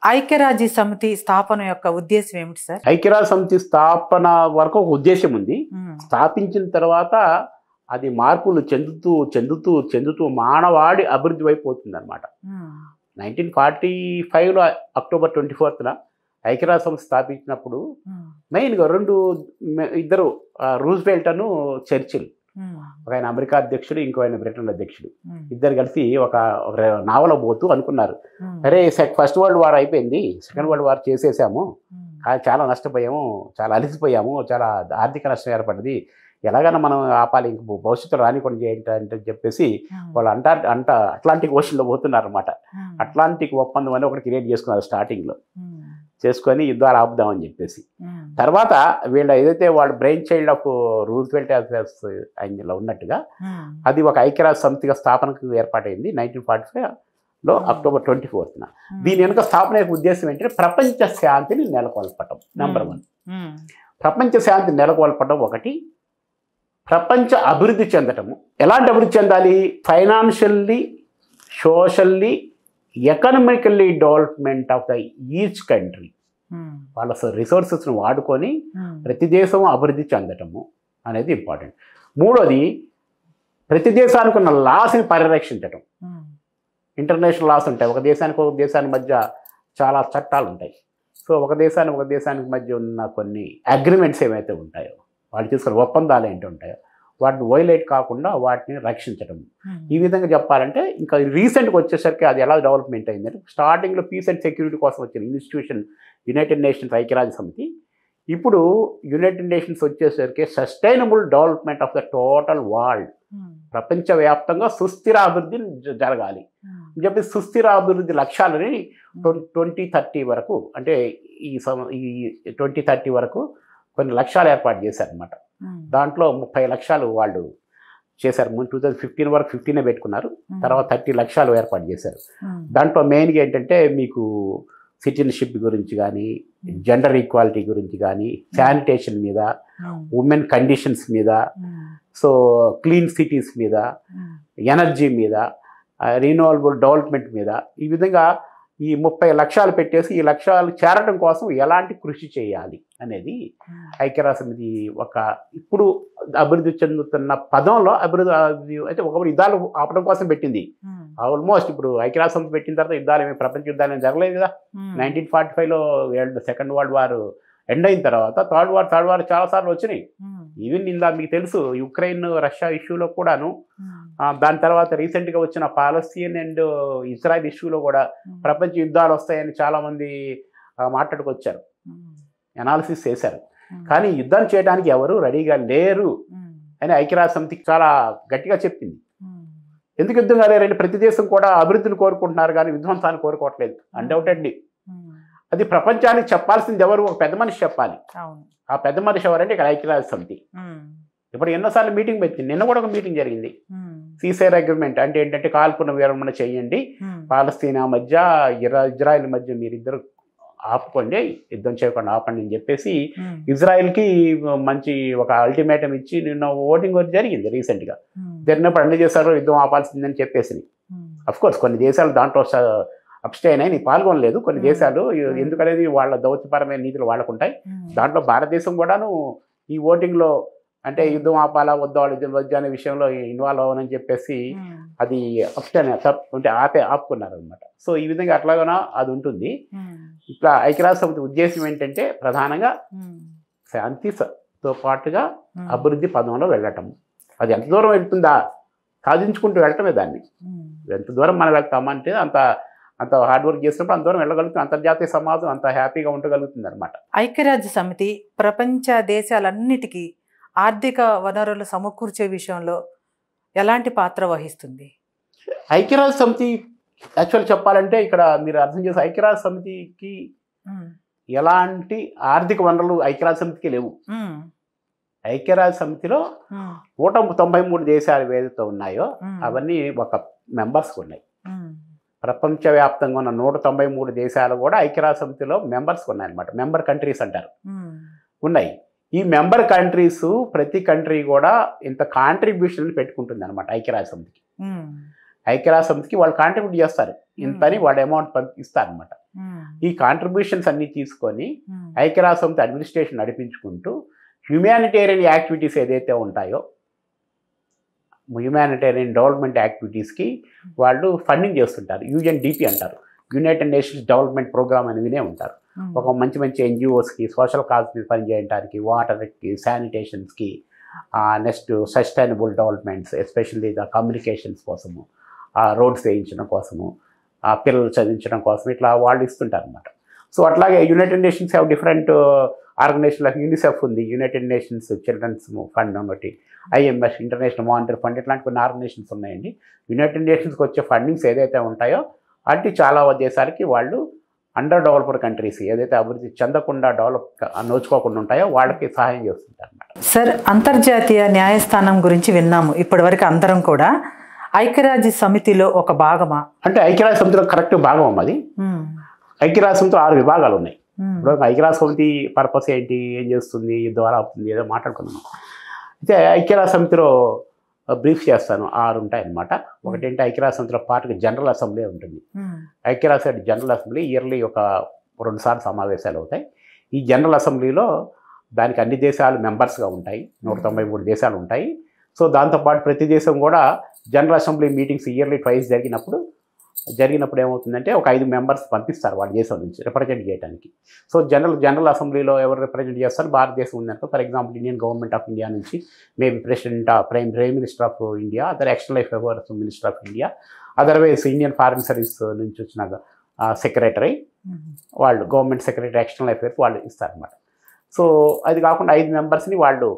ఐక్యరాజ్య సమితి స్థాపన యొక్క ఉద్దేశం ఏమిటి సార్? ఐక్యరాజ్య సమితి స్థాపన వరకు ఒక ఉద్దేశం ఉంది. స్థాపించిన తర్వాత అది మార్పులు చెందుతూ చెందుతూ చెందుతూ మానవాడి అభివృద్ధి వైపు పోతుంది అనమాట. 1945లో అక్టోబర్ 24న ఐక్యరాజ్య సమితి స్థాపించినప్పుడు మెయిన్గా ఇద్దరు రూజ్వెల్ట్ చర్చిల్, ఒక ఆయన అమెరికా అధ్యక్షుడు, ఇంకో ఆయన బ్రిటన్ అధ్యక్షుడు, ఇద్దరు కలిసి ఒక నావల పోతూ అనుకున్నారు, అరే ఫస్ట్ వరల్డ్ వార్ అయిపోయింది, సెకండ్ వరల్డ్ వార్ చేసేసాము, చాలా నష్టపోయాము, చాలా అలసిపోయాము, చాలా ఆర్థిక నష్టం ఏర్పడింది, ఎలాగైనా మనం ఆపాలి, ఇంక భవిష్యత్తులో రానికుండా ఏంటంటే చెప్పేసి వాళ్ళు అట్లాంటిక్ ఓషన్లో పోతున్నారు అనమాట. అట్లాంటిక్ ఒప్పందం అని ఒకటి క్రియేట్ చేసుకున్నారు స్టార్టింగ్లో, చేసుకొని యుద్ధాలు ఆపుదామని చెప్పేసి. తర్వాత వీళ్ళ ఏదైతే వాళ్ళ బ్రెయిన్ చైల్డ్ ఆఫ్ రూజ్వెల్ట్ ఆయనలో ఉన్నట్టుగా అది ఒక ఐక్యరాజ్య సమితిగా స్థాపనకు ఏర్పాటైంది 1945లో అక్టోబర్ 24న. దీని వెనుక స్థాపన యొక్క ఉద్దేశం ఏంటంటే ప్రపంచ శాంతిని నెలకొల్పటం. నెంబర్ 1 ప్రపంచ శాంతి నెలకొల్పటం, ఒకటి ప్రపంచ అభివృద్ధి చెందటము. ఎలాంటి అభివృద్ధి చెందాలి? Financially, socially, economically development of the each country. వాళ్ళ రిసోర్సెస్ను వాడుకొని ప్రతి దేశం అభివృద్ధి చెందటము అనేది ఇంపార్టెంట్. మూడోది ప్రతి దేశానికి ఉన్న లాస్ని పరిరక్షించటం. ఇంటర్నేషనల్ లాస్ ఉంటాయి, ఒక దేశానికి మధ్య చాలా చట్టాలు ఉంటాయి. సో ఒక దేశానికి మధ్య ఉన్న కొన్ని అగ్రిమెంట్స్ ఏవైతే ఉంటాయో, వాళ్ళు తీసుకున్న ఒప్పందాలు ఏంటి ఉంటాయో వాటిని వైలేట్ కాకుండా వాటిని రక్షించడం. ఈ విధంగా చెప్పాలంటే ఇంకా రీసెంట్గా వచ్చేసరికి అది ఎలా డెవలప్మెంట్ అయిందంటే, స్టార్టింగ్లో పీస్ అండ్ సెక్యూరిటీ కోసం వచ్చిన ఇన్స్టిట్యూషన్ యునైటెడ్ నేషన్స్ ఐక్యరాజ్య సమితి, ఇప్పుడు యునైటెడ్ నేషన్స్ వచ్చేసరికి sustainable development of the total world, ప్రపంచవ్యాప్తంగా సుస్థిర అభివృద్ధి జరగాలి అని చెప్పి సుస్థిర అభివృద్ధి లక్ష్యాలని 2030 వరకు, అంటే ఈ 2030 వరకు కొన్ని లక్ష్యాలు ఏర్పాటు చేశారనమాట. దాంట్లో 30 లక్షలు వాళ్ళు చేశారు. 2015 వరకు 15 పెట్టుకున్నారు, తర్వాత 30 లక్షలు ఏర్పాటు చేశారు. దాంట్లో మెయిన్గా ఏంటంటే మీకు సిటిజన్షిప్ గురించి కానీ, జెండర్ ఈక్వాలిటీ గురించి కానీ, శానిటేషన్ మీద, ఉమెన్ కండిషన్స్ మీద, సో క్లీన్ సిటీస్ మీద, ఎనర్జీ మీద, రీనవబుల్ డెవలప్మెంట్ మీద, ఈ విధంగా ఈ 30 లక్షలు పెట్టేసి ఈ లక్ష్యాలు చేరడం కోసం ఎలాంటి కృషి చేయాలి అనేది ఐక్యరాజ్య సమితి ఇప్పుడు అభివృద్ధి చెందుతున్న పదంలో అభివృద్ధి అయితే ఒకప్పుడు యుద్ధాలు ఆపడం కోసం పెట్టింది. ఆల్మోస్ట్ ఇప్పుడు ఐక్యరాజ్య సమితి పెట్టిన తర్వాత యుద్ధాలు ప్రపంచ యుద్ధాలు ఏమి జరగలేదు కదా. 1945లో సెకండ్ వరల్డ్ వార్ ఎండ్ అయిన తర్వాత థర్డ్ వార్ చాలాసార్లు వచ్చినాయి. ఈవెన్ మీకు తెలుసు యుక్రెయిన్ రష్యా ఇష్యూలో కూడాను, దాని తర్వాత రీసెంట్గా వచ్చిన పాలస్తీన్ అండ్ ఇజ్రాయెల్ ఇష్యూలో కూడా ప్రపంచ యుద్ధాలు వస్తాయని చాలామంది మాట్లాడుకొచ్చారు, అనాలిసిస్ చేశారు. కానీ యుద్ధం చేయడానికి ఎవరు రెడీగా లేరు అని ఐక్యరాజ్య సమితి చాలా గట్టిగా చెప్పింది. ఎందుకు యుద్ధం కాలేరంటే ప్రతి దేశం కూడా అభివృద్ధిని కోరుకుంటున్నారు కానీ విధ్వంసాన్ని కోరుకోవట్లేదు. అన్డౌటెడ్లీ అది ప్రపంచానికి చెప్పాల్సింది ఎవరు? ఒక పెద్ద మనిషి చెప్పాలి. ఆ పెద్ద మనిషి ఎవరంటే ఇక్కడ ఐక్యరాజ్య సమితి. ఇప్పుడు ఎన్నోసార్లు మీటింగ్ పెట్టింది, నిన్న కూడా ఒక మీటింగ్ జరిగింది. సీజైర్ అగ్రిమెంట్ అంటే ఏంటంటే కాల్పున విరమణ చేయండి, పాలస్తీనా మధ్య ఇజ్రాయెల్ మధ్య మీరిద్దరు ఆపుకోండి, యుద్ధం చేయకుండా ఆపండి అని చెప్పేసి ఇజ్రాయెల్కి మంచి ఒక అల్టిమేటం ఇచ్చి నిన్న ఓటింగ్ జరిగింది. రీసెంట్గా జరిగినప్పుడు అన్ని చేశారు యుద్ధం ఆపాల్సిందని చెప్పేసి. అఫ్కోర్స్ కొన్ని దేశాలు దాంట్లో అబ్స్టైన్ అయి పాల్గొనలేదు. కొన్ని దేశాలు ఎందుకనేది వాళ్ళ దౌత్యపరమైన నీతులు వాళ్ళకుంటాయి. దాంట్లో భారతదేశం కూడాను ఈ ఓటింగ్లో అంటే యుద్ధం ఆపాలా వద్దా వద్ద అనే విషయంలో ఇన్వాల్వ్ అవ్వనని చెప్పేసి అది అబ్స్టైన్ అంటే ఆపుకున్నారనమాట. సో ఈ విధంగా అట్లాగనా అది ఉంటుంది. ఇట్లా ఐక్యరాజ్య సమితి ఉద్దేశం ఏంటంటే ప్రధానంగా శాంతితో పాటుగా అభివృద్ధి పదంలో వెళ్ళటం. అది ఎంత దూరం వెళ్తుందా సాధించుకుంటూ వెళ్ళటమే. దాన్ని ఎంత దూరం మనం వెళ్తామంటే అంత హార్డ్ వర్క్ చేసినప్పుడు అంత దూరం వెళ్ళగలుగుతుంది. అంతర్జాతీయ సమాజం అంత హ్యాపీగా ఉండగలుగుతుంది అనమాట. ఐక్యరాజ్య సమితి ప్రపంచ దేశాలన్నిటికీ ఆర్థిక వనరులు సమకూర్చే విషయంలో ఎలాంటి పాత్ర వహిస్తుంది? ఐక్యరాజ్య సమితి యాక్చువల్ చెప్పాలంటే ఇక్కడ మీరు అర్థం చేసే ఐక్యరాజ్య సమితికి ఎలాంటి ఆర్థిక వనరులు ఐక్యరాజ్య సమితికి లేవు. ఐక్యరాజ్య సమితిలో 193 దేశాలు ఏదైతే ఉన్నాయో అవన్నీ ఒక మెంబర్స్కి ఉన్నాయి. ప్రపంచవ్యాప్తంగా ఉన్న 193 దేశాలు కూడా ఐక్యరాజ్య సమితిలో మెంబర్స్ ఉన్నాయన్నమాట. మెంబర్ కంట్రీస్ అంటారు, ఉన్నాయి. ఈ మెంబర్ కంట్రీస్ ప్రతి కంట్రీ కూడా ఇంత కాంట్రిబ్యూషన్ పెట్టుకుంటుంది అనమాట ఐక్యరాజ్య సమితికి. ఐక్యరాజ్య సమితికి వాళ్ళు కాంట్రిబ్యూట్ చేస్తారు, ఇంతని వాడు అమౌంట్ ఇస్తారనమాట. ఈ కాంట్రిబ్యూషన్స్ అన్ని తీసుకొని ఐక్యరాజ్య సమితి అడ్మినిస్ట్రేషన్ నడిపించుకుంటూ హ్యుమానిటేరియన్ యాక్టివిటీస్ ఏదైతే ఉంటాయో హ్యుమానిటేరియన్ డెవలప్మెంట్ యాక్టివిటీస్కి వాళ్ళు ఫండింగ్ చేస్తుంటారు. యుఎన్డిపి అంటారు, యునైటెడ్ నేషన్స్ డెవలప్మెంట్ ప్రోగ్రామ్ అని వినే ఉంటారు. ఒక మంచి మంచి ఎన్జిఓస్కి సోషల్ కాజ్ మీద పనిచేయడానికి, వాటర్కి, శానిటేషన్స్కి, next sustainable developments especially the communications కోసము, రోడ్స్ వేయించడం కోసము, పిల్లలు చదివించడం కోసం ఇట్లా వాళ్ళు ఇస్తుంటారు అనమాట. సో అట్లాగే United Nations have different organization like UNICEF ఉంది, యునైటెడ్ నేషన్స్ చిల్డ్రన్స్ ఫండ్ ఒకటి, ఐఎంఎఫ్ ఇంటర్నేషనల్ మానిటరీ ఫండ్, ఇట్లాంటి కొన్ని ఆర్గనైజేషన్స్ ఉన్నాయండి. యునైటెడ్ నేషన్స్కి వచ్చే ఫండింగ్స్ ఏదైతే ఉంటాయో అటు చాలా దేశాలకి వాళ్ళు అండర్ డెవలప్డ్ కంట్రీస్ ఏదైతే అభివృద్ధి చెందకుండా నోచుకోకుండా ఉంటాయో వాళ్ళకి సహాయం చేస్తుంటారు అన్నమాట. సార్, అంతర్జాతీయ న్యాయస్థానం గురించి విన్నాము ఇప్పటివరకు అందరం కూడా. ఐక్యరాజ్య సమితిలో ఒక భాగమా? అంటే ఐక్యరాజ్య సమితిలో కరెక్ట్ భాగం అది. ఐక్యరాజ్య సమితిలో 6 విభాగాలు ఉన్నాయి. ఇప్పుడు ఐక్యరాజ్య సమితి పర్పస్ ఏంటి, ఏం చేస్తుంది, ద్వారా అవుతుంది ఏదో మాట్లాడుకున్నాము. అయితే ఐక్యరాజ్య సమితిలో బ్రీఫ్ చేస్తాను. 6 ఉంటాయి అన్నమాట. ఒకటేంటి ఐక్యరాజ్య సమితిలో పార్ట్గా జనరల్ అసెంబ్లీ ఉంటుంది. ఐక్యరాజ్య జనరల్ అసెంబ్లీ ఇయర్లీ ఒక 2 సార్లు సమావేశాలు అవుతాయి. ఈ జనరల్ అసెంబ్లీలో దానికి అన్ని దేశాలు మెంబర్స్గా ఉంటాయి, 193 దేశాలు ఉంటాయి. సో దాంతోపాటు ప్రతి దేశం కూడా general assembly meetings yearly twice జరిగినప్పుడు ఏమవుతుందంటే ఒక 5 మెంబర్స్ పంపిస్తారు వాళ్ళ దేశం నుంచి రిప్రజెంట్ చేయడానికి. సో జనరల్ అసెంబ్లీలో ఎవరు రిప్రజెంట్ చేస్తారు, భారతదేశం ఉందనుకో for example Indian government of India నుంచి maybe president prime minister of India, other external affairs minister of India, otherwise Indian foreign service నుంచి వచ్చిన సెక్రటరీ, వాళ్ళు గవర్నమెంట్ సెక్రటరీ ఎక్స్టర్నల్ అఫైర్స్ వాళ్ళు ఇస్తారనమాట. సో అది కాకుండా 5 మెంబర్స్ని వాళ్ళు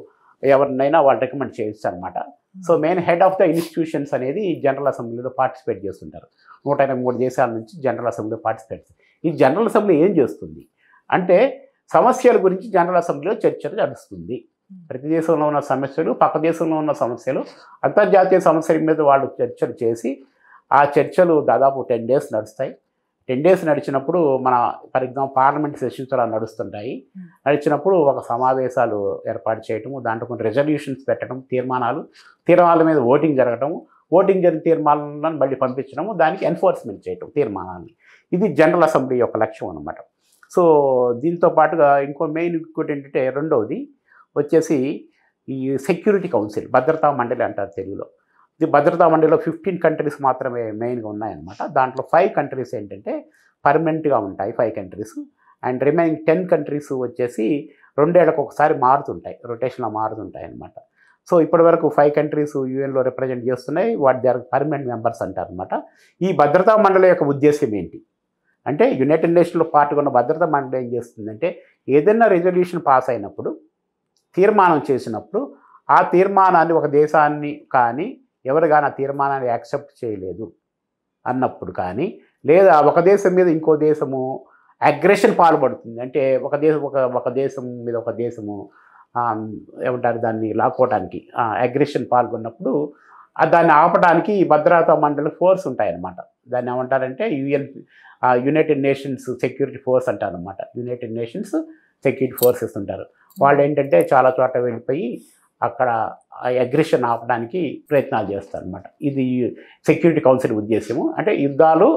ఎవరినైనా వాళ్ళు రికమెండ్ చేయొచ్చు అనమాట. So main head of the institutions అనేది జనరల్ అసెంబ్లీలో పార్టిసిపేట్ చేస్తుంటారు. 183 దేశాల నుంచి జనరల్ అసెంబ్లీలో పార్టిసిపేట్. ఈ జనరల్ అసెంబ్లీ ఏం చేస్తుంది అంటే సమస్యల గురించి జనరల్ అసెంబ్లీలో చర్చలు నడుస్తుంది. ప్రతి దేశంలో ఉన్న సమస్యలు, పక్క దేశంలో ఉన్న సమస్యలు, అంతర్జాతీయ సమస్యల మీద వాళ్ళు చర్చలు చేసి ఆ చర్చలు దాదాపు 10 days నడుస్తాయి. 10 days నడిచినప్పుడు మన ఫర్ ఎగ్జాంపుల్ పార్లమెంట్ సెషన్స్ అలా నడుస్తుంటాయి. నడిచినప్పుడు ఒక సమావేశాలు ఏర్పాటు చేయటము, దాంట్లో కొన్ని రెజల్యూషన్స్ పెట్టడం, తీర్మానాల మీద ఓటింగ్ జరగటము, ఓటింగ్ జరిగిన తీర్మానాలను మళ్ళీ పంపించడము, దానికి ఎన్ఫోర్స్మెంట్ చేయటం తీర్మానాన్ని. ఇది జనరల్ అసెంబ్లీ యొక్క లక్ష్యం అన్నమాట. సో దీంతో పాటుగా ఇంకోటి ఏంటంటే రెండవది వచ్చేసి ఈ సెక్యూరిటీ కౌన్సిల్, భద్రతా మండలి అంటారు తెలుగులో. ఇది భద్రతా మండలిలో 15 కంట్రీస్ మాత్రమే మెయిన్గా ఉన్నాయన్నమాట. దాంట్లో 5 కంట్రీస్ ఏంటంటే పర్మనెంట్గా ఉంటాయి, 5 కంట్రీస్. అండ్ రిమైనింగ్ 10 కంట్రీస్ వచ్చేసి 2 ఏళ్లకు ఒకసారి మారుతుంటాయి, రొటేషన్లో మారుతుంటాయి అన్నమాట. సో ఇప్పటి వరకు 5 కంట్రీస్ యూఎన్లో రిప్రజెంట్ చేస్తున్నాయి, వాటి దగ్గర పర్మనెంట్ మెంబర్స్ అంటారు అనమాట. ఈ భద్రతా మండలి యొక్క ఉద్దేశం ఏంటి అంటే యునైటెడ్ నేషన్స్లో పార్ట్గా ఉన్న భద్రతా మండలి ఏం చేస్తుందంటే ఏదైనా రెజల్యూషన్ పాస్ అయినప్పుడు, తీర్మానం చేసినప్పుడు ఆ తీర్మానాన్ని ఒక దేశాన్ని కానీ ఎవరు కానీ ఆ తీర్మానాన్ని యాక్సెప్ట్ చేయలేదు అన్నప్పుడు కానీ, లేదా ఒక దేశం మీద ఇంకో దేశము అగ్రెషన్ పాల్పడుతుంది అంటే ఒక దేశం మీద ఒక దేశము ఏమంటారు దాన్ని లాక్కోవడానికి అగ్రెషన్ పాల్గొన్నప్పుడు దాన్ని ఆపడానికి ఈ భద్రతా మండలి ఫోర్స్ ఉంటాయన్నమాట. దాన్ని ఏమంటారంటే యునైటెడ్ నేషన్స్ సెక్యూరిటీ ఫోర్స్ అంటారనమాట. యునైటెడ్ నేషన్స్ సెక్యూరిటీ ఫోర్సెస్ ఉంటారు. వాళ్ళు ఏంటంటే చాలా చోట వెళ్ళిపోయి అక్కడ అగ్రెషన్ ఆపడానికి ప్రయత్నాలు చేస్తారనమాట. ఇది సెక్యూరిటీ కౌన్సిల్ ఉద్దేశము. అంటే యుద్ధాలు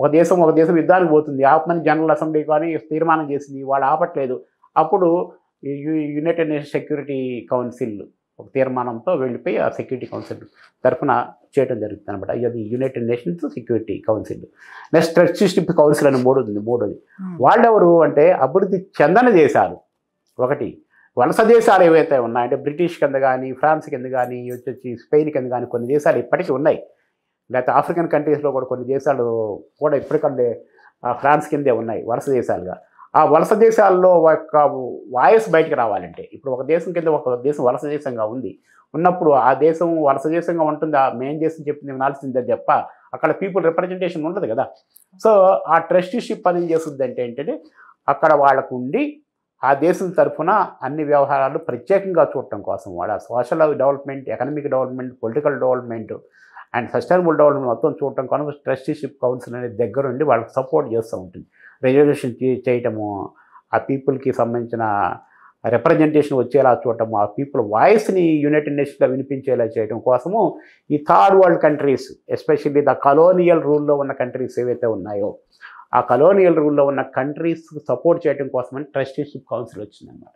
ఒక దేశం యుద్ధానికి పోతుంది, ఆపమని జనరల్ అసెంబ్లీ కానీ తీర్మానం చేసింది, వాళ్ళు ఆపట్లేదు. అప్పుడు యునైటెడ్ నేషన్స్ సెక్యూరిటీ కౌన్సిల్ ఒక తీర్మానంతో వెళ్ళిపోయి ఆ సెక్యూరిటీ కౌన్సిల్ తరఫున చేయడం జరుగుతుంది అనమాట. ఇది United nations security council. Next trusteeship council అని మూడోది. వాళ్ళెవరు అంటే అభివృద్ధి చెందని దేశాలు, ఒకటి వలస దేశాలు ఏవైతే ఉన్నాయంటే బ్రిటిష్ కింద కానీ, ఫ్రాన్స్ కింద కానీ, వచ్చి స్పెయిన్ కింద కానీ కొన్ని దేశాలు ఇప్పటికీ ఉన్నాయి. లేకపోతే ఆఫ్రికన్ కంట్రీస్లో కూడా కొన్ని దేశాలు కూడా ఇప్పటికంటే ఫ్రాన్స్ కిందే ఉన్నాయి వలస దేశాలుగా. ఆ వలస దేశాల్లో ఒక వాయిస్ బయటకు రావాలంటే, ఇప్పుడు ఒక దేశం కింద ఒక దేశం వలస దేశంగా ఉన్నప్పుడు ఆ దేశం వలస దేశంగా ఉంటుంది, ఆ మెయిన్ దేశం చెప్పింది వినాల్సిందే తప్ప అక్కడ పీపుల్ రిప్రజెంటేషన్ ఉండదు కదా. సో ఆ ట్రస్టీషిప్ అని చేస్తుంది అంటే ఏంటంటే అక్కడ వాళ్ళకు ఉండి ఆ దేశం తరఫున అన్ని వ్యవహారాలు ప్రత్యేకంగా చూడటం కోసం వాళ్ళ social development, economic development, political development and sustainable development మొత్తం చూడటం కోసం ట్రస్టీషిప్ కౌన్సిల్ అనేది దగ్గరుండి వాళ్ళకి సపోర్ట్ చేస్తూ ఉంటుంది. రెజల్యూషన్ చేయటము, ఆ పీపుల్కి సంబంధించిన రిప్రజెంటేషన్ వచ్చేలా చూడటము, ఆ పీపుల్ వాయిస్ని యునైటెడ్ నేషన్స్లో వినిపించేలా చేయడం కోసము ఈ third world countries, especially the colonial రూల్లో ఉన్న కంట్రీస్ ఏవైతే ఉన్నాయో ఆ కలోనియల్ రూల్లో ఉన్న కంట్రీస్ సపోర్ట్ చేయడం కోసమని ట్రస్టీషిప్ కౌన్సిల్ వచ్చిందన్నమాట.